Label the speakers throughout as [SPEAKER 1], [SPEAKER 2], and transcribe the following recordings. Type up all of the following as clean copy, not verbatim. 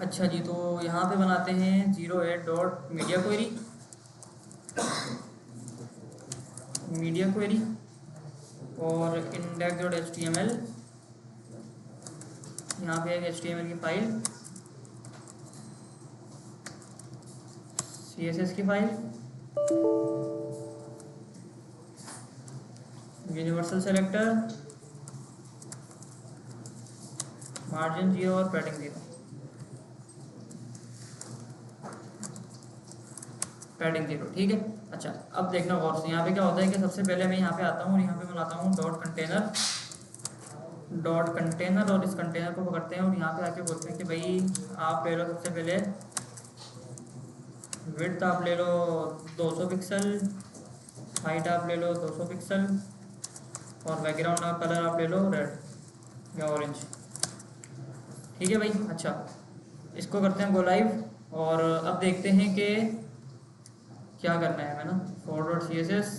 [SPEAKER 1] अच्छा जी, तो यहाँ पे बनाते हैं 08 डॉट मीडिया क्वेरी और index dot H T M L. यहाँ पे एक एच टी एम एल की फाइल, सी एस एस की फाइल, यूनिवर्सल सेलेक्टर, मार्जिन 0 और पैडिंग 0। पैडिंग 0, ठीक है। अच्छा, अब देखना गौर से, यहाँ पे क्या होता है कि सबसे पहले मैं यहाँ पे आता हूँ और यहाँ पे बनाता हूँ डॉट कंटेनर और इस कंटेनर को पकड़ते हैं और यहाँ पे आके बोलते हैं कि भाई आप ले लो सबसे पहले विड्थ, आप ले लो 200 पिक्सल, हाइट आप ले लो 200 पिक्सल और बैकग्राउंड का कलर आप ले लो रेड या ऑरेंज। ठीक है भाई। अच्छा, इसको करते हैं गो लाइव और अब देखते हैं कि क्या करना है हमें ना। Four dot C S S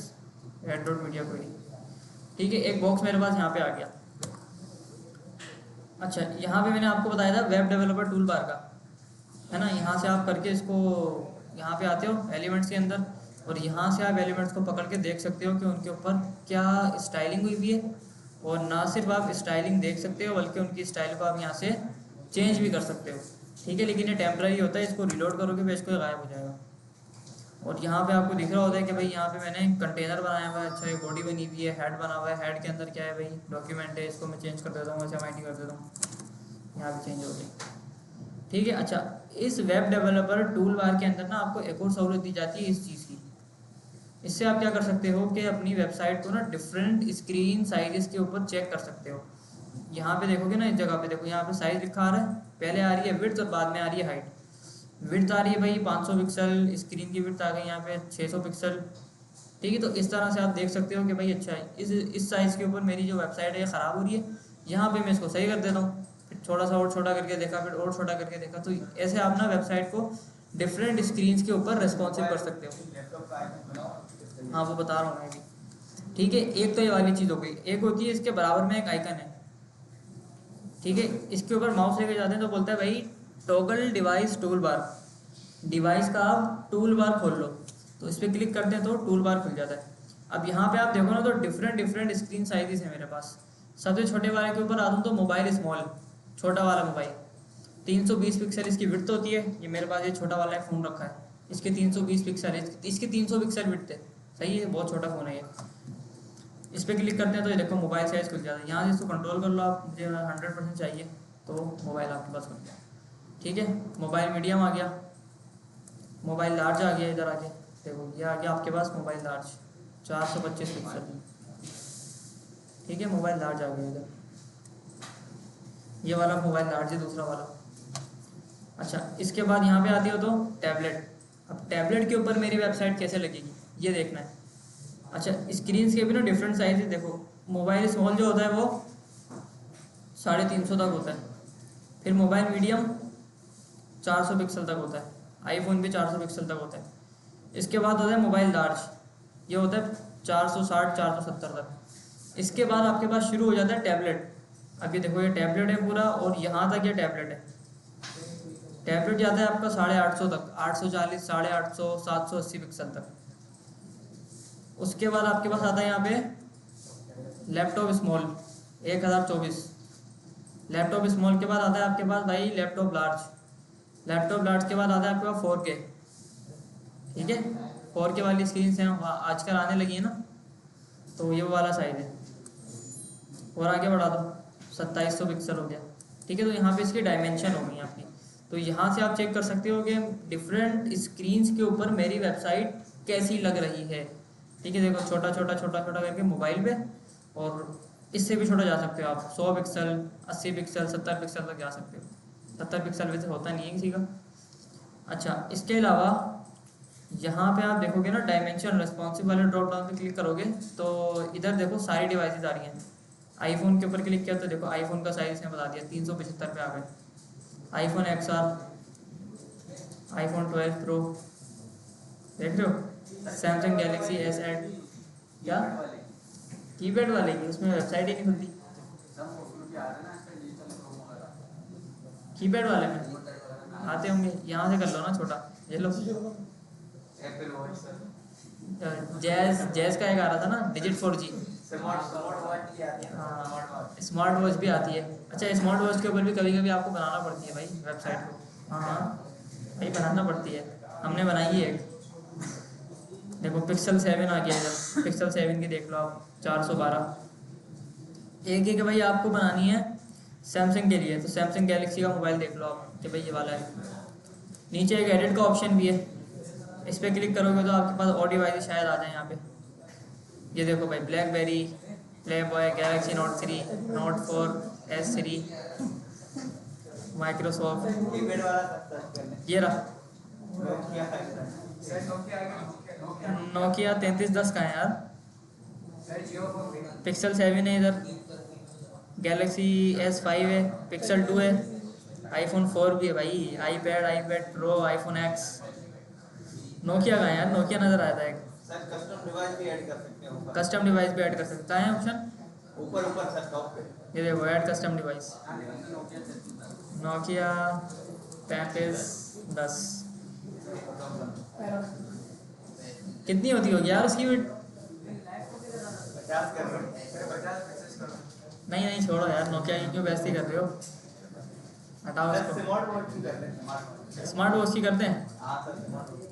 [SPEAKER 1] add dot media query, ठीक है। एक बॉक्स मेरे पास यहाँ पे आ गया। अच्छा, यहाँ पे मैंने आपको बताया था वेब डेवलपर टूल बार का, है ना। यहाँ से आप करके इसको यहाँ पे आते हो एलिमेंट्स के अंदर और यहाँ से आप एलिमेंट्स को पकड़ के देख सकते हो कि उनके ऊपर क्या स्टाइलिंग हुई हुई है। और ना सिर्फ आप स्टाइलिंग देख सकते हो बल्कि उनकी स्टाइल को आप यहाँ से चेंज भी कर सकते हो, ठीक है। लेकिन ये टेम्पररी होता है, इसको रिलोड करोगे पेज को गायब हो जाएगा। और यहाँ पे आपको दिख रहा होता है कि भाई यहाँ पे मैंने कंटेनर बनाया हुआ है। अच्छा, ये बॉडी बनी हुई है, हेड बना हुआ है, हेड के अंदर क्या है भाई डॉक्यूमेंट है। इसको मैं चेंज कर देता हूँ, SMIT कर देता हूँ, यहाँ पे चेंज हो गई, ठीक है। अच्छा, इस वेब डेवलपर टूल बार के अंदर ना आपको एक और सहूलियत दी जाती है इस चीज़ की। इससे आप क्या कर सकते हो कि अपनी वेबसाइट को ना डिफरेंट स्क्रीन साइजेस के ऊपर चेक कर सकते हो। यहाँ पे देखोगे ना, इस जगह पे देखो, यहाँ पे साइज लिखा आ रहा है, पहले आ रही है विड्थ और बाद में आ रही है हाइट। विड्थ आ रही है भाई 500 पिक्सल, स्क्रीन की विड्थ आ गई यहाँ पे 600 पिक्सल, ठीक है। तो इस तरह से आप देख सकते हो कि भाई अच्छा है, इस साइज़ के ऊपर मेरी जो वेबसाइट है ये ख़राब हो रही है। यहाँ पे मैं इसको सही कर देता हूँ, फिर थोड़ा सा और छोटा करके देखा, फिर और छोटा करके देखा। तो ऐसे आप ना वेबसाइट को डिफरेंट स्क्रीन्स के ऊपर रिस्पॉन्सिव कर सकते हो। हाँ, वो बता रहा हूँ मैं भी, ठीक है। एक तो ये वाली चीज़ हो गई। एक होती है इसके बराबर में एक आइकन है, ठीक है। इसके ऊपर माउस लेके जाते हैं तो बोलता है भाई toggle device tool bar, device का आप टूल बार खोल लो। तो इस पर क्लिक करते हैं तो टूल बार खुल जाता है। अब यहाँ पे आप देखो ना तो डिफरेंट डिफरेंट स्क्रीन साइजेस है मेरे पास। सबसे छोटे वाले के ऊपर आ दूँ तो मोबाइल स्मॉल, छोटा वाला मोबाइल 320 पिक्सल इसकी विड्थ होती है। ये मेरे पास ये छोटा वाला एक फ़ोन रखा है, इसके 320 पिक्सल है, इसके 300 पिक्सल विड्थ है, सही है, बहुत छोटा फ़ोन है ये। इस पर क्लिक करते हैं तो ये देखो मोबाइल साइज़ खुल जाता है। यहाँ से इसको कंट्रोल कर लो आप, मुझे 100% चाहिए तो मोबाइल आपके पास खुल गया, ठीक है। मोबाइल मीडियम आ गया, मोबाइल लार्ज आ गया, इधर आके देखो ये आ गया आपके पास मोबाइल लार्ज 425 पिक्सल, ठीक है। मोबाइल लार्ज आ गया इधर, ये वाला मोबाइल लार्ज है, दूसरा वाला। अच्छा, इसके बाद यहाँ पे आती हो तो टैबलेट। अब टैबलेट के ऊपर मेरी वेबसाइट कैसे लगेगी ये देखना है। अच्छा, स्क्रीन के भी ना डिफरेंट साइज है, देखो मोबाइल स्मॉल जो होता है वो 350 तक होता है, फिर मोबाइल मीडियम 400 पिक्सल तक होता है, आईफोन भी 400 पिक्सल तक होता है। इसके बाद होता है मोबाइल लार्ज, ये होता है 460 470 तक। इसके बाद आपके पास शुरू हो जाता है टैबलेट। अब ये देखो ये टैबलेट है पूरा और यहाँ तक ये टैबलेट है। टैबलेट जाता है आपका 850 तक, 840 850 780 पिक्सल तक। उसके बाद आपके पास आता है यहाँ पे लैपटॉप स्मॉल 1024। लैपटॉप स्मॉल के बाद आता है आपके पास भाई लैपटॉप लार्ज। लैपटॉप लार्ज के बाद आता है आपके पास 4K, ठीक है। 4K वाली स्क्रीन हैं आजकल आने लगी है ना, तो ये वाला साइज है। और आगे बढ़ा दो 2700 पिक्सल हो गया, ठीक है। तो यहाँ पे इसकी डायमेंशन हो गई आपकी। तो यहाँ से आप चेक कर सकते हो कि डिफरेंट स्क्रीन्स के ऊपर मेरी वेबसाइट कैसी लग रही है, ठीक है। देखो छोटा छोटा छोटा छोटा करके मोबाइल पे, और इससे भी छोटा जा सकते हो आप 100 पिक्सल 80 पिक्सल 70 पिक्सल तक जा सकते हो। 70 पिक्सल वैसे होता नहीं है किसी का। अच्छा, इसके अलावा यहाँ पे आप देखोगे ना डायमेंशन रेस्पॉन्सिव वाले ड्रॉप डाउन पे क्लिक करोगे तो इधर देखो सारी डिवाइसेस आ रही हैं। आईफोन के ऊपर क्लिक किया तो देखो आईफोन का साइज इसने बता दिया 375 पे आ गए। आईफोन XR, आईफोन 12 प्रो, देख रहे हो। सैमसंग गैलेक्सी S8, क्या कीपैड वाले की उसमें वेबसाइट ही नहीं खुलती कीपैड वाले में। आते होंगे, यहाँ से कर लो ना छोटा, ये लो।
[SPEAKER 2] एप्पल वॉच सर,
[SPEAKER 1] जैज़ का एक आ रहा था ना डिजिट 4G।
[SPEAKER 2] स्मार्ट वॉच भी आती है।
[SPEAKER 1] हाँ स्मार्ट वॉच भी आती है। अच्छा स्मार्ट वॉच के ऊपर भी कभी कभी आपको बनाना पड़ती है भाई वेबसाइट को। हाँ हाँ भाई बनाना पड़ती है, हमने बनाई है एक। देखो पिक्सल 7 आ गया इधर, पिक्सल 7 की देख लो आप, 412। एक एक भाई आपको बनानी है सैमसंग के लिए, तो सैमसंग गैलेक्सी का मोबाइल देख लो आप कि भाई ये वाला है। नीचे एक एडिट का ऑप्शन भी है, इस पर क्लिक करोगे तो आपके पास और डिवाइस शायद आ जाए यहाँ पे। ये देखो भाई blackberry, play boy, Galaxy note 3, note 4, S3, Microsoft,
[SPEAKER 2] keypad वाला सर्च करने।
[SPEAKER 1] ये रहा
[SPEAKER 2] नोकिया है सर, नोकिया है,
[SPEAKER 1] नोकिया 3310 का है यार।
[SPEAKER 2] सर जियो फोन भी।
[SPEAKER 1] पिक्सल 7 है इधर, गैलेक्सी S5 है, पिक्सल 2 है, आईफोन 4 भी है भाई, iPad pro, iPhone x. Nokia का है यार, नोकिया नज़र आया था एक।
[SPEAKER 2] सर कस्टम डिवाइस भी ऐड कर सकते हैं ऊपर।
[SPEAKER 1] कस्टम डिवाइस भी ऐड कर सकता है ऑप्शन,
[SPEAKER 2] ऊपर ऊपर सर टॉप पे।
[SPEAKER 1] ये देखो ऐड कस्टम डिवाइस, नोकिया 3310। कितनी होती होगी यार उसकी भी?
[SPEAKER 2] 50 कर रहे हो, 50 मैसेज करो।
[SPEAKER 1] नहीं नहीं छोड़ो यार, नोकिया की क्यों बेइज्जती कर रहे हो, हटाओ
[SPEAKER 2] सर
[SPEAKER 1] इसको।
[SPEAKER 2] स्मार्ट वॉच भी करते हैं, स्मार्ट वॉच।
[SPEAKER 1] स्मार्ट वॉच की करते हैं,
[SPEAKER 2] हाँ sir smart watch.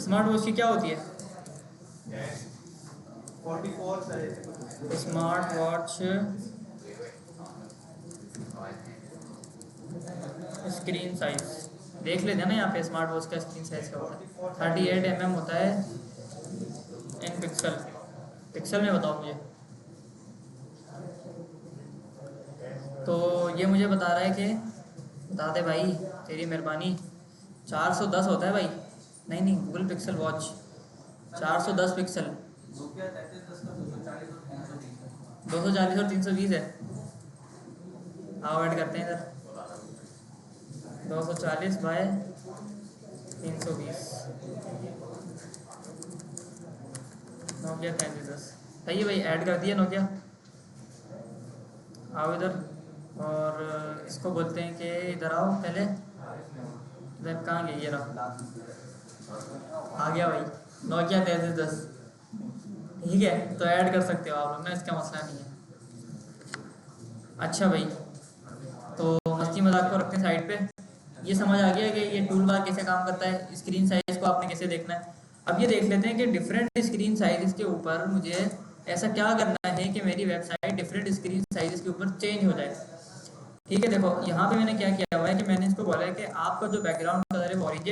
[SPEAKER 1] Smart watch की क्या होती है?
[SPEAKER 2] 44 सर ऐसे कुछ।
[SPEAKER 1] स्मार्ट वॉच स्क्रीन साइज देख लेते हैं ना यहाँ पे, स्मार्ट वॉच का स्क्रीन साइज क्या होता है? 38 mm होता है इन पिक्सल, पिक्सल में बताओ मुझे। तो ये मुझे बता रहा है कि, बता दे भाई तेरी मेहरबानी, 410 होता है भाई। नहीं नहीं Google pixel watch 410 pixel,
[SPEAKER 2] Nokia 3310 का 240 और 320
[SPEAKER 1] 240 और 320 है। आओ ऐड करते हैं इधर, 240 बाय 320, नोकिया 3310 सही है भाई, ऐड कर दिया नोकिया। आओ इधर, और इसको बोलते हैं कि इधर आओ पहले, इधर कहाँ गई, ये रहा, आ गया भाई नोकिया 3310। ठीक है तो ऐड कर सकते हो आप लोग ना, इसका मसला नहीं है। अच्छा भाई तो मस्ती मजाक को रखते हैं साइड पे, ये समझ आ गया कि ये टूल बार कैसे काम करता है, स्क्रीन साइज को आपने कैसे देखना है। अब ये देख लेते हैं कि डिफरेंट स्क्रीन साइज के ऊपर मुझे ऐसा क्या करना है कि मेरी वेबसाइट डिफरेंट स्क्रीन साइज के ऊपर चेंज हो जाए। ठीक है देखो यहाँ पे मैंने क्या किया हुआ है कि मैंने इसको बोला है कि आपका जो बैकग्राउंड कलर है वो ऑरेंज,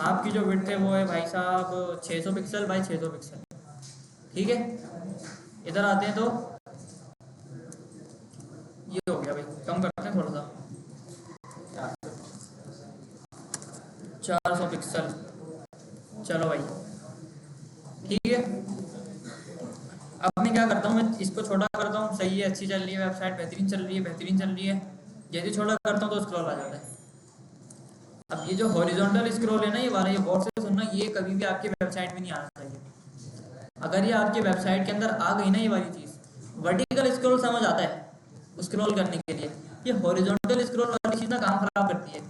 [SPEAKER 1] आपकी जो विड्थ है वो है भाई साहब 600 पिक्सल बाई 600 पिक्सल। ठीक है इधर आते हैं तो ये हो गया भाई, कम करते हैं थोड़ा सा, 400 पिक्सल। चलो भाई ठीक है, अब मैं क्या करता हूँ, मैं इसको छोटा करता हूँ, सही है, अच्छी चल रही है वेबसाइट, बेहतरीन चल रही है, बेहतरीन चल रही है। जैसे छोटा करता हूँ तो स्क्रॉल आ जाता है। अब ये जो हॉरिजॉन्टल स्क्रॉल है ना, ये वाला, ये गौर से सुनना, ये कभी भी आपकी वेबसाइट में नहीं आना चाहिए। अगर ये आपके वेबसाइट के अंदर आ गई ना ये वाली चीज़, वर्टिकल स्क्रॉल समझ आता है स्क्रॉल करने के लिए, ये हॉरिजॉन्टल स्क्रॉल वाली चीज़ ना काम खराब करती है।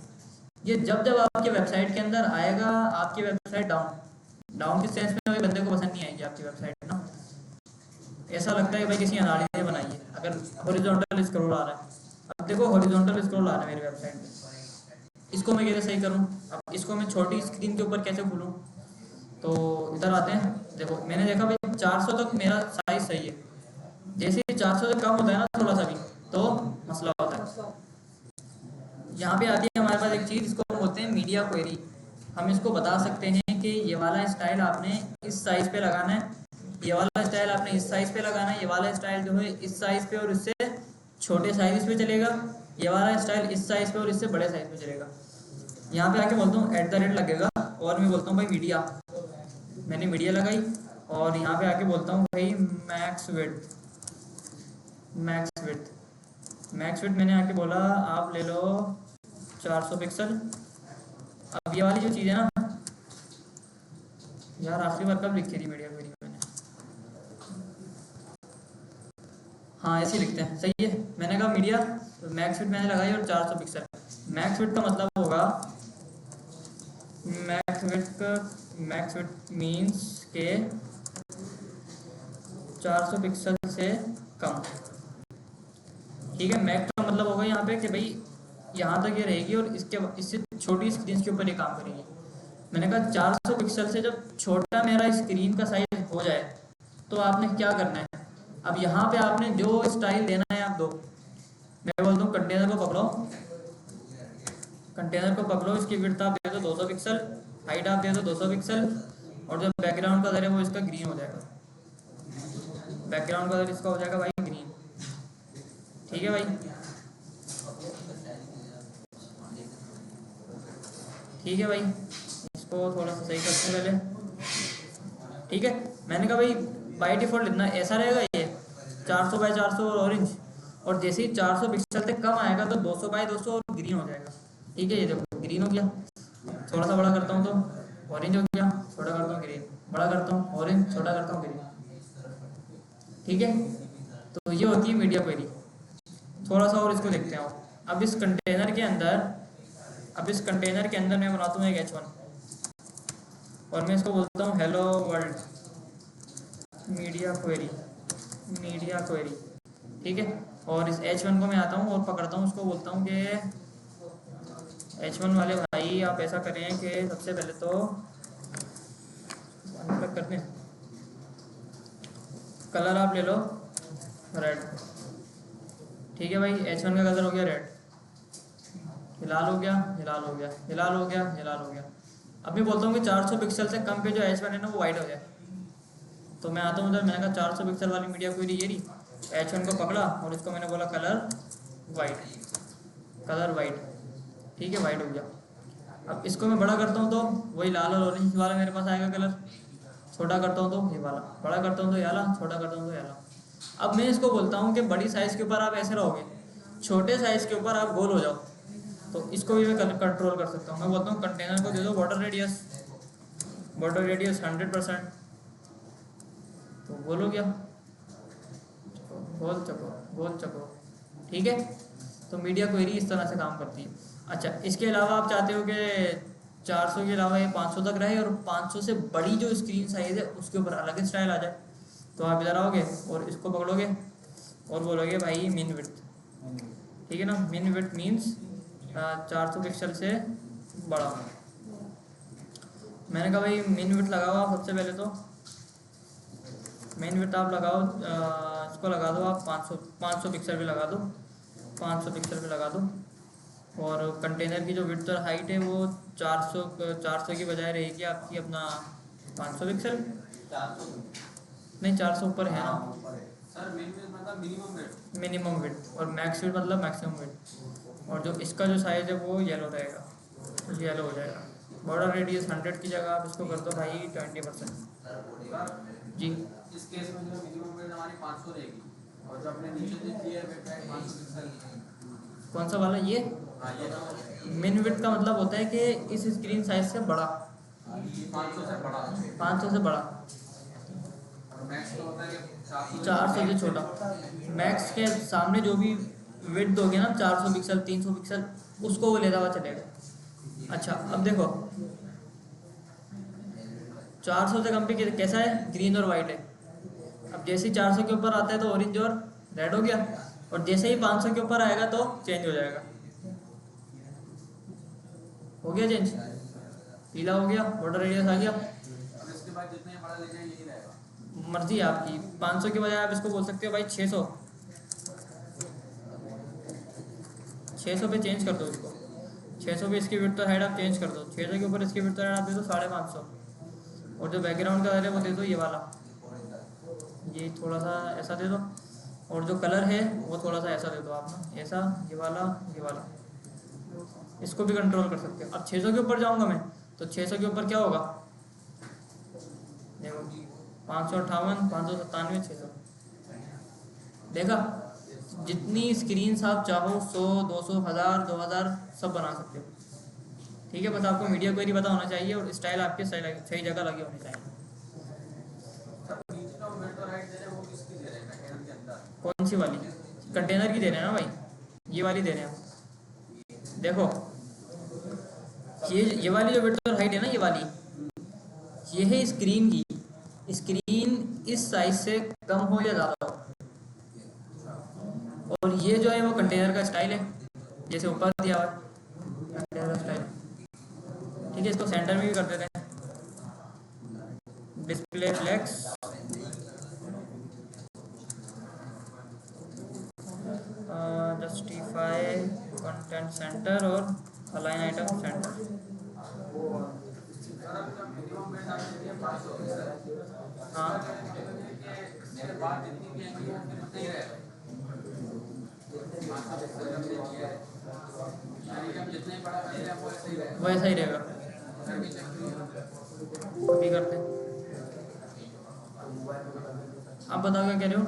[SPEAKER 1] ये जब जब आपके वेबसाइट के अंदर आएगा, आपकी वेबसाइट डाउन के सेंस में भाई बंदे को पसंद नहीं आएगी आपकी वेबसाइट ना, ऐसा लगता है भाई किसी अनाड़ी ने बनाई है अगर हॉरिजॉन्टल स्क्रॉल आ रहा है। अब देखो हॉरिजॉन्टल स्क्रॉल आ रहा है मेरी वेबसाइट पे, इसको मैं कैसे सही करूं? अब इसको मैं छोटी स्क्रीन के ऊपर कैसे खोलूं? तो इधर आते हैं, देखो मैंने देखा भाई 400 तक मेरा साइज सही है, जैसे ही 400 से कम होता है ना थोड़ा सा भी तो मसला होता है। यहाँ पे आती है हमारे पास एक चीज़, इसको हम बोलते हैं मीडिया क्वेरी। हम इसको बता सकते हैं कि ये वाला स्टाइल आपने इस साइज पे लगाना है, ये वाला स्टाइल आपने इस साइज पे लगाना है, ये वाला स्टाइल जो है इस साइज पे और इससे छोटे साइज पे चलेगा, ये वाला स्टाइल इस साइज पे और इससे बड़े साइज पे चलेगा। यहाँ पे आके बोलता हूँ @ लगेगा और मैं बोलता हूँ भाई मीडिया, मैंने मीडिया लगाई और यहाँ पे आके बोलता हूँ भाई मैक्स विड्थ मैंने आके बोला आप ले लो 400 पिक्सल। अब ये वाली जो चीज़ है ना यार, आखिरी बार कब लिखी थी मीडिया क्वेरी मैंने, हाँ ऐसे लिखते हैं, सही है। मैंने कहा मीडिया, तो मैक्स विड्थ मैंने लगाई और 400 पिक्सल। मैक्स विड्थ का मतलब होगा, मैक्स विड्थ मीन्स के 400 पिक्सल से कम। ठीक है, मैक्स का मतलब होगा यहाँ पे कि भाई यहाँ तक ये रहेगी और इससे छोटी स्क्रीन के ऊपर ये काम करेगी। मैंने कहा 400 पिक्सल से जब छोटा मेरा स्क्रीन का साइज हो जाए तो आपने क्या करना है, अब यहाँ पे आपने जो स्टाइल देना है आप दो। मैं बोलता हूँ कंटेनर को पकड़ो, इसकी विड्थ आप दे दो 200 पिक्सल, हाइट आप दे दो 200 पिक्सल, और जो बैकग्राउंड का कलर है वो इसका ग्रीन हो जाएगा। बैकग्राउंड का कलर इसका हो जाएगा भाई ग्रीन। ठीक है भाई, ठीक है भाई, इसको थोड़ा सा सही करते हैं पहले। ठीक है, मैंने कहा भाई बाई डिफॉल्ट इतना ऐसा रहेगा ये 400 बाई 400 और ऑरेंज, और जैसे ही 400 पिक्सल से कम आएगा तो 200 बाई 200 और ग्रीन हो जाएगा। ठीक है, ये देखो ग्रीन हो गया। थोड़ा सा बड़ा करता हूँ तो ऑरेंज हो गया, छोटा करता हूँ ग्रीन, बड़ा करता हूँ ऑरेंज, छोटा करता हूँ ग्रीन। ठीक है, तो ये होती है मीडिया क्वेरी। थोड़ा सा और इसको देखते हैं। अब इस कंटेनर के अंदर मैं बनाता हूँ एक H1 और मैं इसको बोलता हूँ हेलो वर्ल्ड मीडिया क्वेरी। ठीक है, और इस H1 को मैं आता हूँ और पकड़ता हूँ, उसको बोलता हूँ कि H1 वाले भाई आप ऐसा करें कि सबसे पहले तो करते हैं, कलर आप ले लो रेड। ठीक है भाई, H1 का कलर हो गया रेड, लाल हो गया, लाल हो गया, लाल हो गया, लाल हो गया। अब मैं बोलता हूँ कि 400 पिक्सल से कम पे जो H1 है ना वो वाइट हो जाए। तो मैं आता हूँ उधर, मैंने कहा 400 पिक्सल वाली मीडिया क्वेरी ये रही, H1 को पकड़ा और इसको मैंने बोला कलर वाइट। ठीक है, वाइट हो गया। अब इसको मैं बड़ा करता हूँ तो वही लाल और ऑरेंज वाला मेरे पास आएगा कलर। छोटा करता हूँ तो ये वाला, बड़ा करता हूँ तो ये वाला, छोटा करता हूँ तो ये वाला। अब मैं इसको बोलता हूँ कि बड़ी साइज़ के ऊपर आप ऐसे रहोगे, छोटे साइज़ के ऊपर आप गोल हो जाओ। तो इसको भी मैं कंट्रोल कर सकता हूँ। मैं बोलता हूँ कंटेनर को दे दो बॉर्डर रेडियस 100%, तो गोल हो गया, गोल चको। ठीक है, तो मीडिया क्वेरी इस तरह से काम करती है। अच्छा, इसके अलावा आप चाहते हो कि 400 के अलावा ये 500 तक रहे और 500 से बड़ी जो स्क्रीन साइज़ है उसके ऊपर अलग स्टाइल आ जाए, तो आप इधर आओगे और इसको पकड़ोगे और बोलोगे भाई मिन विड्थ। ठीक है ना, मिन विड्थ मीन्स 400 पिक्सल से बड़ा। मैंने कहा भाई मिन विड्थ लगाओ आप, सबसे पहले तो मिन विड्थ आप लगाओ, इसको लगा दो आप 500 पिक्सल भी लगा दो, 500 पिक्सल भी लगा दो। और कंटेनर की जो विड्थ और हाइट है वो 400 की बजाय रहेगी आपकी अपना 500 पिक्सल।
[SPEAKER 2] 400
[SPEAKER 1] नहीं, 400 ऊपर है ना
[SPEAKER 2] सर।
[SPEAKER 1] मिनिमम विड्थ, और मैक्स विड्थ मतलब मैक्सिमम विड्थ। और जो इसका जो साइज़ है वो येलो रहेगा, येलो हो जाएगा। बॉर्डर रेडियस 100 की जगह आप इसको कर दो भाई 20%। जी,
[SPEAKER 2] इस केस में जो मिनिमम वेट हमारी 500 रहेगी और जो अपने नीचे देखी है वेबसाइट 500 पिक्सल।
[SPEAKER 1] कौन सा वाला ये?
[SPEAKER 2] हाँ, ये तो
[SPEAKER 1] मिन विड्थ का मतलब होता है कि इस स्क्रीन साइज से बड़ा,
[SPEAKER 2] 500 से बड़ा।
[SPEAKER 1] 500 से बड़ा।
[SPEAKER 2] और मैक्स का होता है कि
[SPEAKER 1] 400 से छोटा। मैक्स के सामने जो भी विड्थ दोगे ना 400 पिक्सल 300 पिक्सल, उसको वो लेता हुआ चलेगा। अच्छा, अब देखो 400 से कम पे कैसा है, ग्रीन और वाइट है। अब जैसे ही 400 के ऊपर आता है तो ऑरेंज और रेड हो गया, और जैसे ही 500 के ऊपर आएगा तो चेंज हो जाएगा। हो गया चेंज, पीला हो गया, बॉर्डर रेडियस आ गया।
[SPEAKER 2] अब इसके बाद जितने बड़ा ले जाए यही रहेगा।
[SPEAKER 1] मर्जी है आपकी, 500 के बजाय आप इसको बोल सकते हो भाई 600 पे चेंज कर दो इसको। 600 पे इसकी विड्थ और हाइट आप चेंज कर दो। 600 के ऊपर इसकी विड्थ और हाइट आप दे दो 550। और जो बैकग्राउंड का कलर है वो दे दो ये वाला, ये थोड़ा सा ऐसा दे दो। और जो कलर है वो थोड़ा सा ऐसा दे दो आप ना, ऐसा, ये वाला। इसको भी कंट्रोल कर सकते हो। अब 600 के ऊपर जाऊंगा मैं तो 600 के ऊपर क्या होगा, देखो 558, 597, 600। देखा, जितनी स्क्रीन आप चाहो 100, 200, 1000, 2000 सब बना सकते हो। ठीक है, बस आपको मीडिया क्वेरी पता होना चाहिए और स्टाइल आपके सही जगह लगे होने चाहिए।
[SPEAKER 2] नीचे का वेट और हाइट दे रहे हैं वो किसकी दे रहे हैं कंटेनर के अंदर?
[SPEAKER 1] कौन सी वाली? कंटेनर की दे रहे हैं ना भाई, ये वाली दे रहे हैं। देखो ये वाली जो विड्थ और हाइट है ना, ये वाली, ये है स्क्रीन की। स्क्रीन इस साइज से कम हो या ज़्यादा हो, और ये जो है वो कंटेनर का स्टाइल है, जैसे ऊपर दिया हुआ कंटेनर का स्टाइल। ठीक है, इसको सेंटर में भी कर देते हैं। Display flex, justify content center और अलाइन आइटम सेंटर। हाँ वैसा ही रहेगा। अभी करते हैं। आप बताओ क्या कह रहे हो?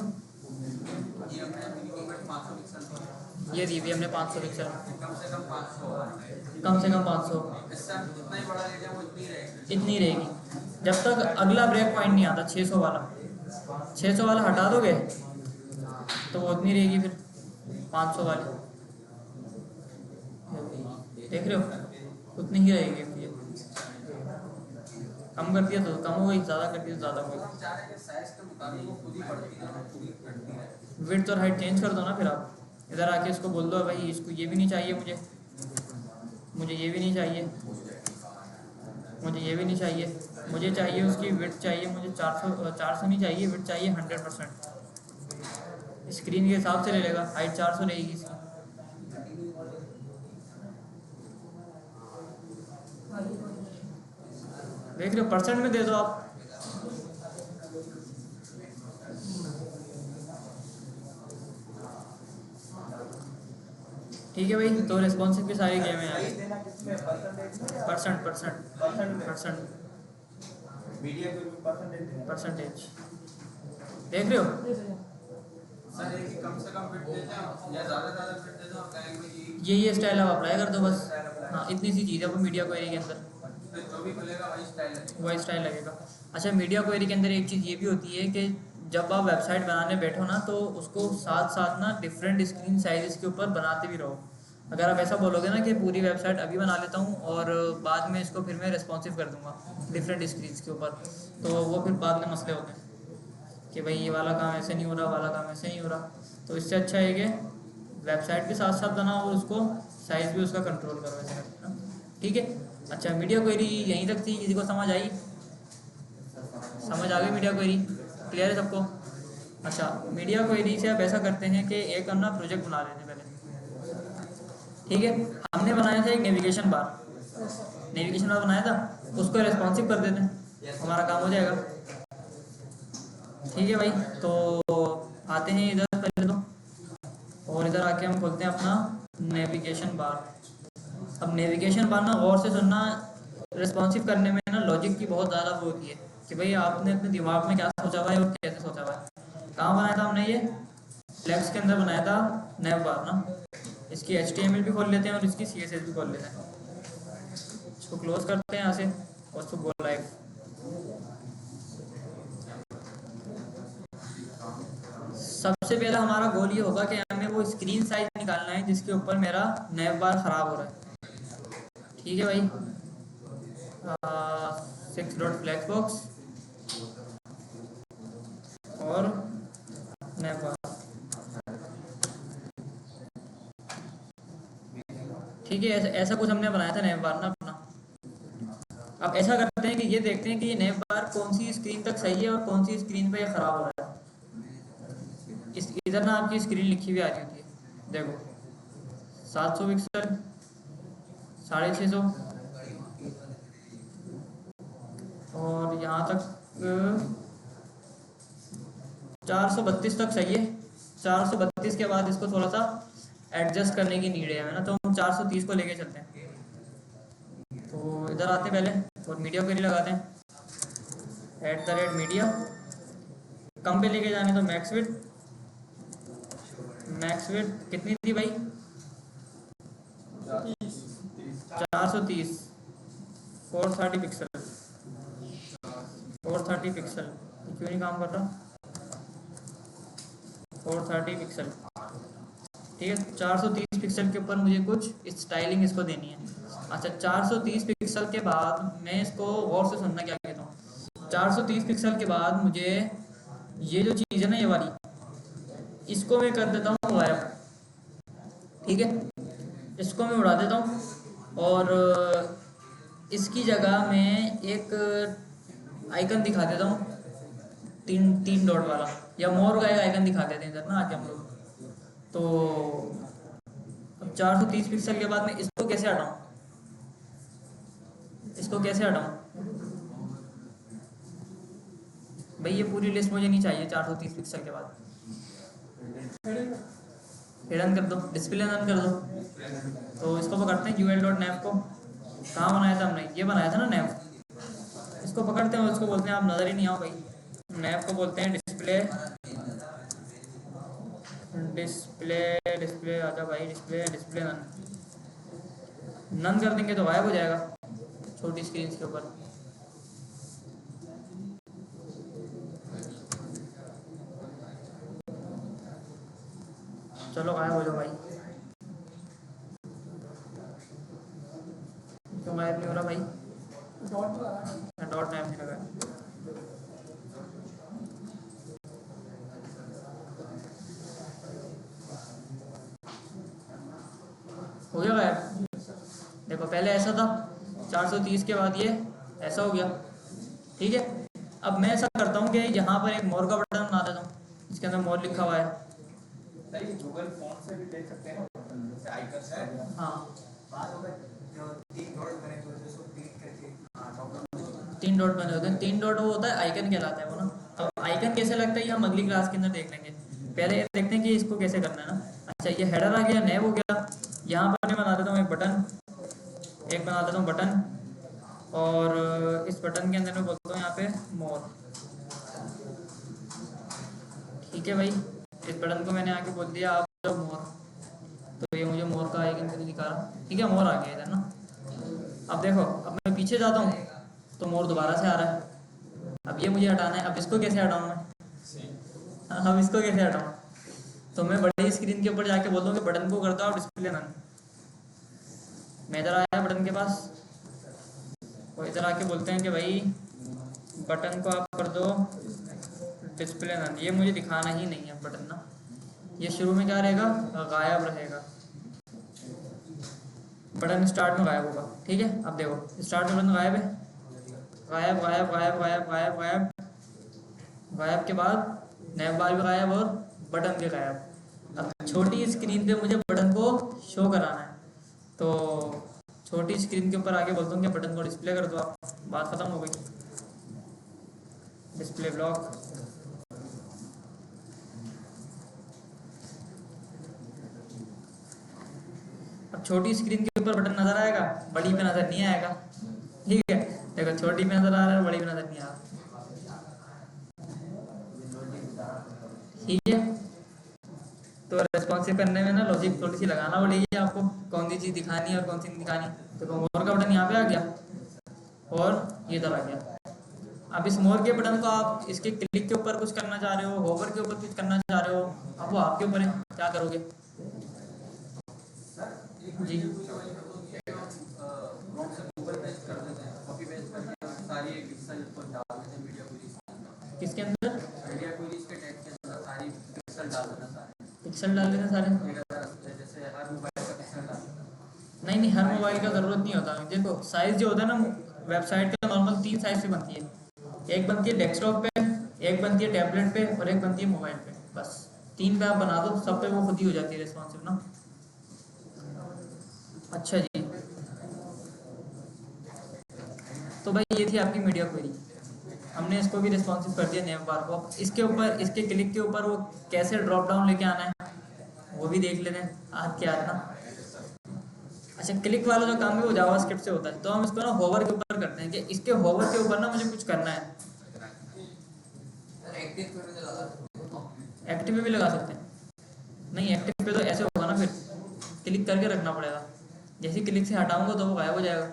[SPEAKER 1] ये दी भी हमने 500 पिक्सल, कम से कम 500, इतनी रहेगी जब तक अगला ब्रेक पॉइंट नहीं आता 600 वाला। 600 वाला हटा दोगे तो वो उतनी रहेगी, फिर 500 वाली देख रहे हो, उतनी ही रहेगी। ये कम कर दिया तो कम हो गई, ज़्यादा कर दिया तो ज़्यादा हो गई। विड्थ और हाइट चेंज कर दो ना, फिर आप इधर आके इसको बोल दो भाई इसको ये भी नहीं चाहिए, मुझे ये भी नहीं चाहिए, मुझे ये भी नहीं चाहिए, मुझे चाहिए उसकी विड्थ चाहिए, मुझे 400 नहीं चाहिए, विड्थ चाहिए 100%। स्क्रीन के हिसाब से ले लेगा, हाइट 400 रहेगी इसकी। देख रहे हो, परसेंट में दे दो आप। ठीक है भाई, तो रेस्पॉन्सिव की सारी गेम है यहाँ। परसेंट परसेंटेज देख रहे हो।
[SPEAKER 2] सर एक कम से कम फिट देते हो या ज़्यादा फिट देते हो, कहेंगे कि
[SPEAKER 1] ये स्टाइल आप अप्लाई कर दो बस। हाँ, इतनी सी चीज़ है वो मीडिया क्वेरी के अंदर,
[SPEAKER 2] फिर जो भी खुलेगा
[SPEAKER 1] वही स्टाइल लगेगा। अच्छा, मीडिया क्वेरी के अंदर एक चीज़ ये भी होती है कि जब आप वेबसाइट बनाने बैठो ना, तो उसको साथ साथ ना डिफरेंट स्क्रीन साइज़ के ऊपर बनाते भी रहो। अगर आप ऐसा बोलोगे ना कि पूरी वेबसाइट अभी बना लेता हूँ और बाद में इसको फिर मैं रिस्पॉन्सिव कर दूँगा डिफरेंट स्क्रीन के ऊपर, तो वो फिर बाद में मसले होते हैं कि भाई ये वाला काम ऐसे नहीं हो रहा, वाला काम ऐसे नहीं हो रहा। तो इससे अच्छा है कि वेबसाइट के साथ साथ बनाओ और उसको साइज़ भी उसका कंट्रोल करो ऐसे करके ना। ठीक है। अच्छा, मीडिया क्वेरी यहीं तक थी, किसी को समझ आई? समझ आ गई मीडिया क्वेरी? क्लियर है सबको? अच्छा, मीडिया क्वेरी से आप ऐसा करते हैं कि एक अपना प्रोजेक्ट बना लेते हैं पहले। ठीक है, हमने बनाया था एक नेविगेशन बार बनाया था, उसको रेस्पॉन्सिव कर देते हैं, हमारा काम हो जाएगा। ठीक है भाई, तो आते हैं इधर पहले तो, और इधर आके हम खोलते हैं अपना नेविगेशन बार। अब नेविगेशन बार ना गौर से सुनना, रिस्पॉन्सिव करने में ना लॉजिक की बहुत ज़्यादा वो होती है कि भाई आपने अपने दिमाग में क्या सोचा हुआ है और कैसे सोचा हुआ है। कहाँ बनाया था हमने ये? फ्लेक्स के अंदर बनाया था नेव बार ना। इसकी HTML भी खोल लेते हैं और इसकी CSS भी खोल लेते हैं। इसको क्लोज करते हैं यहाँ से और इसको गो लाइव। सबसे पहला हमारा गोल ये होगा कि हमें वो स्क्रीन साइज निकालना है जिसके ऊपर मेरा नेव बार ख़राब हो रहा है। ठीक है भाई, 6 डॉट फ्लैक्स बॉक्स और नेव बार। ठीक है, ऐसा कुछ हमने बनाया था नेव बार ना अपना। अब ऐसा करते हैं कि ये देखते हैं कि ये नेव बार कौन सी स्क्रीन तक सही है और कौन सी स्क्रीन पे ये ख़राब हो रहा है। इधर ना आपकी स्क्रीन लिखी हुई आ रही होती है, देखो 700 पिक्सल, 650 और यहाँ तक 432 तक सही है। 432 के बाद इसको थोड़ा सा एडजस्ट करने की नीड है ना, तो हम 430 को लेके चलते हैं। तो इधर आते हैं पहले और मीडिया क्वेरी लगाते हैं, @मीडिया। कम पे लेके जाने तो मैक्स विड्थ कितनी थी भाई? 430, 430 पिक्सल, 430 पिक्सल क्यों नहीं काम कर रहा? 430 पिक्सल ठीक है, 430 पिक्सल के ऊपर मुझे कुछ स्टाइलिंग इसको देनी है। अच्छा, 430 पिक्सल के बाद मैं इसको गौर से सुनना क्या कहता हूँ। 430 पिक्सल के बाद मुझे ये जो चीज़ है ना, ये वाली, इसको मैं कर देता हूँ गायब। ठीक है, इसको मैं उड़ा देता हूँ और इसकी जगह मैं एक आइकन दिखा देता हूँ, तीन तीन डॉट वाला, या मोर का एक आइकन दिखा देते हैं इधर ना आके हम लोग। तो अब 430 पिक्सल के बाद मैं इसको कैसे हटाऊँ, इसको कैसे हटाऊँ भाई? ये पूरी लिस्ट मुझे नहीं चाहिए 430 पिक्सल के बाद। हिडन कर दो, डिस्प्ले नन कर दो। तो इसको पकड़ते हैं ul.nav को, कहाँ बनाया था हमने, ये बनाया था ना nav। इसको पकड़ते हैं और इसको बोलते हैं, आप नज़र ही नहीं आओ भाई। nav को बोलते हैं डिस्प्ले, डिस्प्ले डिस्प्ले आजा भाई, डिस्प्ले डिस्प्ले नन। नन कर देंगे तो गायब हो जाएगा छोटी स्क्रीन के ऊपर। चलो गायब हो जाओ भाई। क्यों गायब नहीं हो रहा भाई? डॉट टाइम नहीं लगा। हो गया गायब। देखो पहले ऐसा था, 430 के बाद ये ऐसा हो गया। ठीक है, अब मैं ऐसा करता हूँ कि यहाँ पर एक मोर का बटन बना देता हूँ, इसके अंदर मोर लिखा हुआ है।
[SPEAKER 2] गूगल फोन से भी देख सकते हैं जैसे आइकन।
[SPEAKER 1] हाँ,
[SPEAKER 2] जो तीन डॉट बने तो उसको क्लिक करके
[SPEAKER 1] तीन डॉट बने होते हैं। तीन डॉट वो होता है आइकन कहलाता है वो ना। अब आइकन कैसे लगता है ये हम अगली क्लास के अंदर देख लेंगे। पहले ये देखते हैं कि इसको कैसे करना है ना। अच्छा, ये हेडर आ गया, नैब हो गया। यहाँ पर मैं बना देता हूँ एक बटन, एक बना देता हूँ बटन, और इस बटन के अंदर मैं बोलता हूँ यहाँ पे मोर। ठीक है भाई, इस बटन को मैंने आके बोल दिया आप जो मोर, तो ये मुझे मोर का आइकन क्यों दिखा रहा। ठीक है, मोर आ गया इधर ना। अब देखो, अब मैं पीछे जाता हूँ तो मोर दोबारा से आ रहा है। अब ये मुझे हटाना है, अब इसको कैसे हटाऊँ मैं? अब इसको कैसे हटाऊँ? तो मैं बड़ी स्क्रीन के ऊपर जाके बोल दूँ कि बटन को कर दो आप डिस्प्ले नन। मैं इधर आया बटन के पास, और इधर आके बोलते हैं कि भाई बटन को आप कर दो डिस्प्ले नन। ये मुझे दिखाना ही नहीं है बटन ना, ये शुरू में क्या रहेगा, गायब रहेगा। बटन स्टार्ट में गायब होगा। ठीक है, अब देखो स्टार्ट में बटन गायब है, गायब गायब गायब गायब गायब गायब। गायब के बाद नैब बार भी गायब और बटन भी गायब। अब छोटी स्क्रीन पे मुझे बटन को शो कराना है, तो छोटी स्क्रीन के ऊपर आके बोलता हूँ कि बटन को डिस्प्ले कर दो आप। बात खत्म हो गई। डिस्प्ले ब्लॉक, अब छोटी स्क्रीन के ऊपर बटन नजर आएगा, बड़ी पे नजर नहीं आएगा। ठीक है, देखो छोटी पे नजर आ रहा है, बड़ी पे नजर नहीं आ रहा। ठीक है, तो रेस्पॉन्सिव करने में ना लॉजिक थोड़ी सी लगाना पड़ेगी आपको, कौन सी चीज़ दिखानी है और कौन सी नहीं दिखानी। देखो मोर का बटन यहाँ पे आ गया और ये इधर आ गया। अब इस मोर के बटन को आप इसके क्लिक के ऊपर कुछ करना चाह रहे हो, होवर के ऊपर कुछ करना चाह रहे हो, अब वो आपके ऊपर है, क्या करोगे जी। किसके अंदर? पिक्सल डाल देना सारे। नहीं नहीं, हर मोबाइल का ज़रूरत नहीं होता। देखो साइज़ जो होता है ना, वेबसाइट का नॉर्मल 3 साइज़ से बनती है। एक बनती है डेस्कटॉप पे, एक बनती है टैबलेट पे, और एक बनती है मोबाइल पे। बस 3 पे आप बना दो, सब पे वो खुद ही हो जाती है रिस्पॉन्सिव ना। अच्छा जी, तो भाई ये थी आपकी मीडिया क्वेरी। हमने इसको भी रिस्पॉन्सिव कर दिया नेम बार को। इसके ऊपर, इसके क्लिक के ऊपर वो कैसे ड्रॉप डाउन लेके आना है वो भी देख लेते हैं आज के आज ना। अच्छा, क्लिक वाला जो काम है वो जावास्क्रिप्ट से होता है, तो हम इसको ना होवर के ऊपर करते हैं कि इसके होवर के ऊपर ना मुझे कुछ करना है। एक्टिव पे भी लगा सकते हैं। नहीं, एक्टिव पे तो ऐसे होगा ना, फिर क्लिक करके रखना पड़ेगा। जैसे क्लिक से हटाऊंगा तो वो गायब हो जाएगा।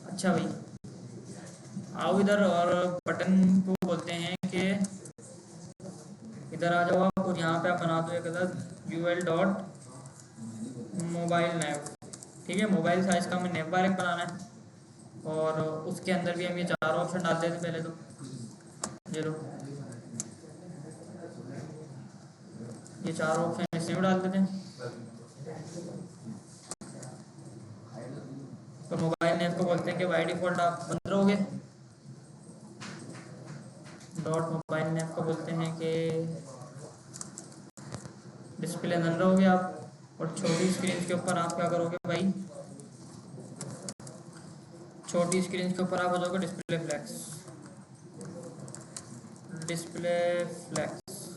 [SPEAKER 1] अच्छा भाई, आओ इधर, और बटन को बोलते हैं कि इधर आ जाओ आप और यहाँ पे आप बना दो एक अदर ul डॉट मोबाइल नेव। ठीक है, मोबाइल साइज का हमें नेव बार एक बनाना है और उसके अंदर भी हम ये 4 ऑप्शन डाल देते हैं पहले तो। ये लो, ये 4 ऑप्शन इसमें डाल देते हैं। तो मोबाइल नेम को बोलते हैं कि बाय डिफॉल्ट आप बंद रहोगे। डॉट मोबाइल नेम को बोलते हैं कि डिस्प्ले बंद रहोगे आप। और छोटी स्क्रीन के ऊपर आप क्या करोगे भाई, छोटी स्क्रीन के ऊपर आप हो जाओगे डिस्प्ले फ्लैक्स। डिस्प्ले फ्लैक्स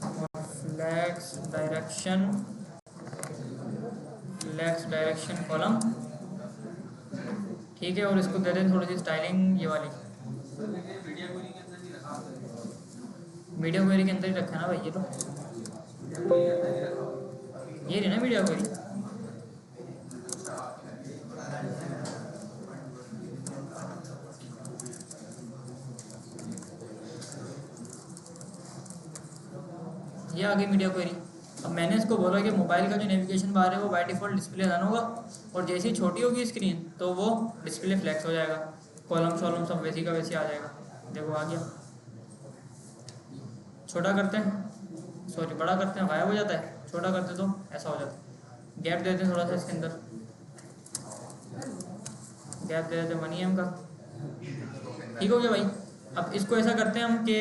[SPEAKER 1] और फ्लैक्स डायरेक्शन कॉलम। ठीक है, और इसको दे दें थोड़ी सी स्टाइलिंग ये वाली। मीडिया क्वेरी के अंदर ही रखा है ना भाई, ये तो ये रही ना मीडिया क्वेरी। ये आ गई मीडिया क्वेरी। अब मैंने इसको बोला कि मोबाइल का जो नेविगेशन बार है वो बाय डिफॉल्ट डिस्प्ले रन होगा और जैसे ही छोटी होगी स्क्रीन तो वो डिस्प्ले फ्लैक्स हो जाएगा, कॉलम शॉलम सब वैसी का वैसे आ जाएगा। देखो आ गया। छोटा करते हैं, सॉरी बड़ा करते हैं, गायब हो जाता है। छोटा करते तो ऐसा हो जाता है। गैप देते हैं थोड़ा सा इसके अंदर, गैप दे देते हैं 1 EM का। ठीक हो गया भाई। अब इसको ऐसा करते हैं हम कि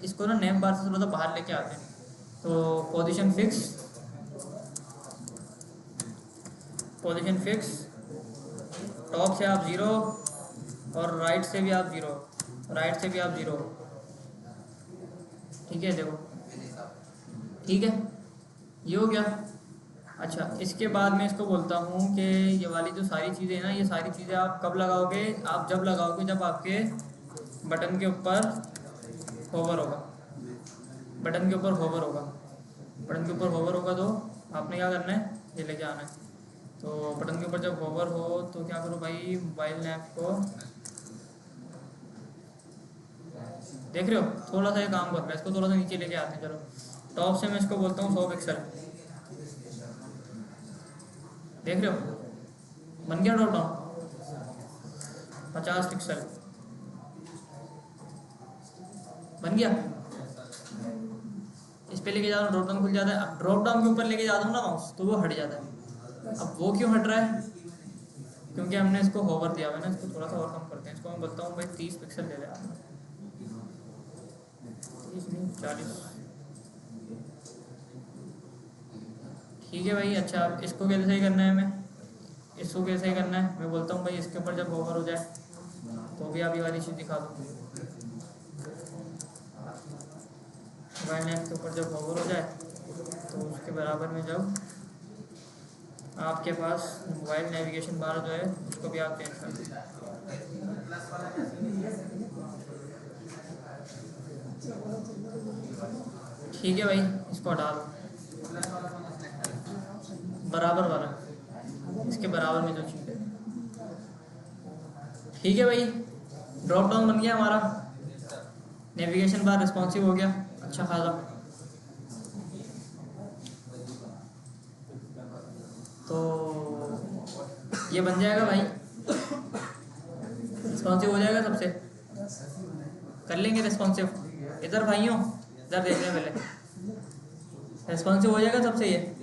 [SPEAKER 1] इसको ना नेम बार से थोड़ा सा बाहर लेके आते हैं। तो पोजीशन फिक्स, टॉप से आप 0 और राइट से भी आप 0। ठीक है, देखो ठीक है, ये हो गया। अच्छा, इसके बाद मैं इसको बोलता हूँ कि ये वाली जो सारी चीज़ें हैं ना, ये सारी चीज़ें आप कब लगाओगे, आप जब लगाओगे जब आपके बटन के ऊपर होवर होगा। बटन के ऊपर होवर होगा तो आपने क्या करना है, ये लेके आना है। तो बटन के ऊपर जब होवर हो तो क्या करो भाई, मोबाइल नैप को देख रहे हो थोड़ा सा ये काम कर रहा है, इसको थोड़ा सा नीचे लेके आते हैं। चलो टॉप से मैं इसको बोलता हूँ 100 पिक्सल। देख रहे हो बन गया ड्रॉप डाउन। 50 पिक्सल बन गया। इस पे लेके जाता हूँ ड्रॉप डाउन खुल जाता है। अब ड्रॉप डाउन के ऊपर लेके जाता हूँ ना माउस तो वो हट जाता है। अब वो क्यों हट रहा है, क्योंकि हमने इसको होवर दिया हुआ है ना। इसको थोड़ा सा और कम करते हैं। इसको मैं बोलता हूँ भाई 30 पिक्सल ले ले आप, 30 नहीं 40। ठीक है भाई। अच्छा अब इसको कैसे सही करना है, इसको कैसे सही करना है, मैं बोलता हूँ भाई इसके ऊपर जब होवर हो जाए तो भी आप ये वाली चीज़ दिखा दो। मोबाइल नेम के ऊपर जब होवर हो जाए तो उसके बराबर में जब आपके पास मोबाइल नेविगेशन बार जो है उसको भी आप चेंज कर दें। ठीक है भाई, इसको हटा दो बराबर वाला, इसके बराबर में जो चीज़ है। ठीक है भाई, ड्रॉप डाउन बन गया हमारा, नेविगेशन बार रिस्पॉन्सिव हो गया अच्छा खासा। तो ये बन जाएगा भाई, रिस्पॉन्सिव हो जाएगा सबसे। कर लेंगे रिस्पॉन्सिव। इधर भाइयों इधर देख रहे हैं पहले, रिस्पॉन्सिव हो जाएगा सबसे ये।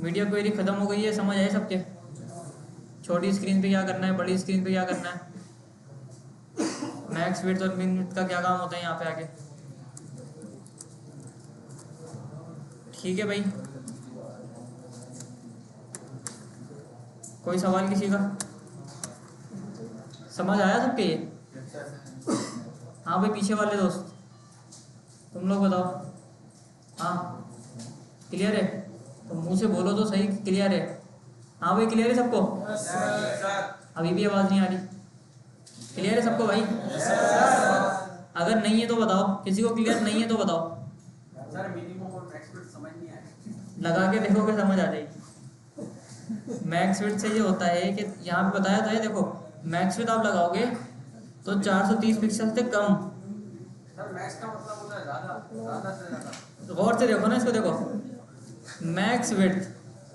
[SPEAKER 1] मीडिया क्वेरी खत्म हो गई है, समझ आए सबके। छोटी स्क्रीन पे क्या करना है, बड़ी स्क्रीन पे क्या करना है, मैक्स विड्थ और मिन विड्थ का क्या काम होता है यहाँ पे आके। ठीक है भाई, कोई सवाल किसी का, समझ आया सबके ये? हाँ भाई पीछे वाले दोस्त तुम लोग बताओ। हाँ क्लियर है, तो मुंह से बोलो तो सही क्लियर है। हाँ भाई क्लियर है सबको? अभी भी आवाज़ नहीं आ रही? क्लियर है सबको भाई? अगर नहीं है तो बताओ, किसी को क्लियर नहीं है तो बताओ।
[SPEAKER 2] सर मिनिमम और मैक्स विड्थ समझ नहीं आया,
[SPEAKER 1] लगा के देखो कि समझ आ जाएगी। मैक्स विड्थ से ये होता है कि यहाँ पे बताया था, देखो मैक्स विड्थ आप लगाओगे तो 430 पिक्सल से कम
[SPEAKER 2] सर मैक्स का मतलब होता है ज़्यादा ज़्यादा से ज़्यादा,
[SPEAKER 1] गौर से देखो ना इसको, देखो मैक्स विड्थ,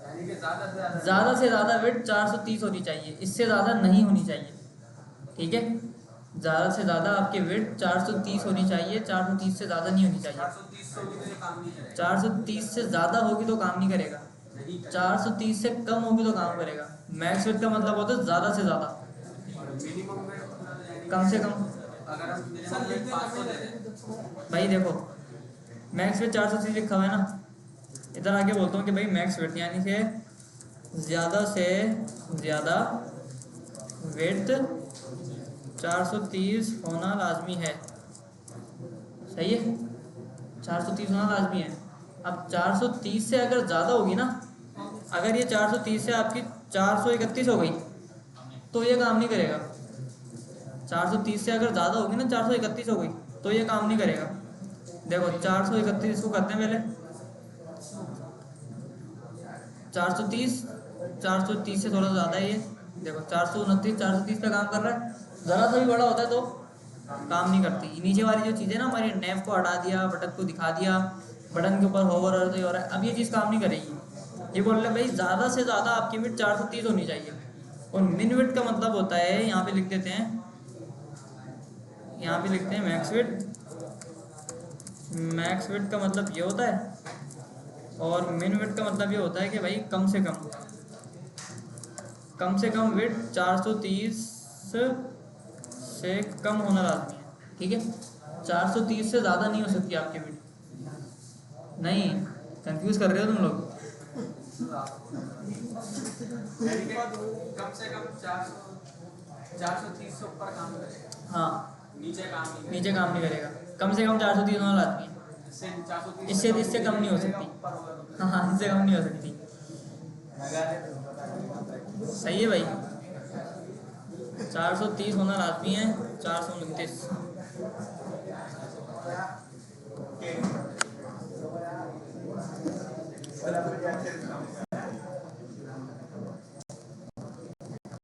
[SPEAKER 2] यानी कि ज़्यादा से ज़्यादा
[SPEAKER 1] ज़्यादा से ज़्यादा विड्थ 430 होनी चाहिए, इससे ज़्यादा नहीं होनी चाहिए। ठीक है, ज़्यादा से ज़्यादा आपकी विड्थ 430 होनी चाहिए, 430 से ज़्यादा नहीं होनी चाहिए।
[SPEAKER 2] 430 से होगी तो ये काम नहीं करेगा।
[SPEAKER 1] 430 से ज़्यादा होगी तो काम नहीं करेगा,
[SPEAKER 2] नहीं करेगा।
[SPEAKER 1] 430 से कम होगी तो काम करेगा। मैक्स विड्थ का मतलब होता है ज़्यादा से ज़्यादा,
[SPEAKER 2] और मिनिमम में मतलब यानी
[SPEAKER 1] कम से कम।
[SPEAKER 2] अगर हम मिनिमम में 500 दे दें,
[SPEAKER 1] भाई देखो मैक्स विड्थ 430 लिखा हुआ है ना, इधर आके बोलता हूँ कि भाई मैक्स विड्थ यानी कि ज़्यादा से ज़्यादा विड्थ 430 होना लाजमी है। सही है, 430 होना लाजमी है। अब 430 से अगर ज़्यादा होगी ना, अगर ये 430 से आपकी 431 हो गई तो ये काम नहीं करेगा। 430 से अगर ज़्यादा होगी ना, 431 हो गई तो ये काम नहीं करेगा। देखो 431 इसको करते हैं पहले, 430 430 से थोड़ा ज़्यादा है ये, देखो 429 430 पे काम कर रहा है। ज़रा सा भी बड़ा होता है तो काम नहीं करती। नीचे वाली जो चीज़ें ना हमारी नैव को हटा दिया, बटन को दिखा दिया, बटन के ऊपर होवर और हो रहा है, अब ये चीज़ काम नहीं करेगी। ये बोल रहे भाई ज़्यादा से ज़्यादा आपकी विड्थ 430 होनी चाहिए। और मिन विड्थ का मतलब होता है, यहाँ पे लिख देते हैं, यहाँ पे लिखते हैं मैक्स विड्थ। मैक्स विड्थ का मतलब ये होता है, और मिन विड्थ का मतलब ये होता है कि भाई कम से कम विड्थ 430 से कम होना लाजमी है। ठीक है, 430 से ज़्यादा नहीं हो सकती आपकी विड्थ। नहीं, कंफ्यूज कर रहे हो तुम लोग।
[SPEAKER 2] यानी कि कम से कम 430 से ऊपर काम करेगा,
[SPEAKER 1] हाँ,
[SPEAKER 2] नीचे काम नहीं करेगा।
[SPEAKER 1] नीचे काम नहीं करेगा, कम से कम 430 होना लाजमी है।
[SPEAKER 2] इससे 430
[SPEAKER 1] इससे कम नहीं हो सकती।
[SPEAKER 2] ऊपर होगा तो
[SPEAKER 1] हाँ, इससे कम नहीं हो सकती। सही है भाई, 430 होना लाजमी है, 429।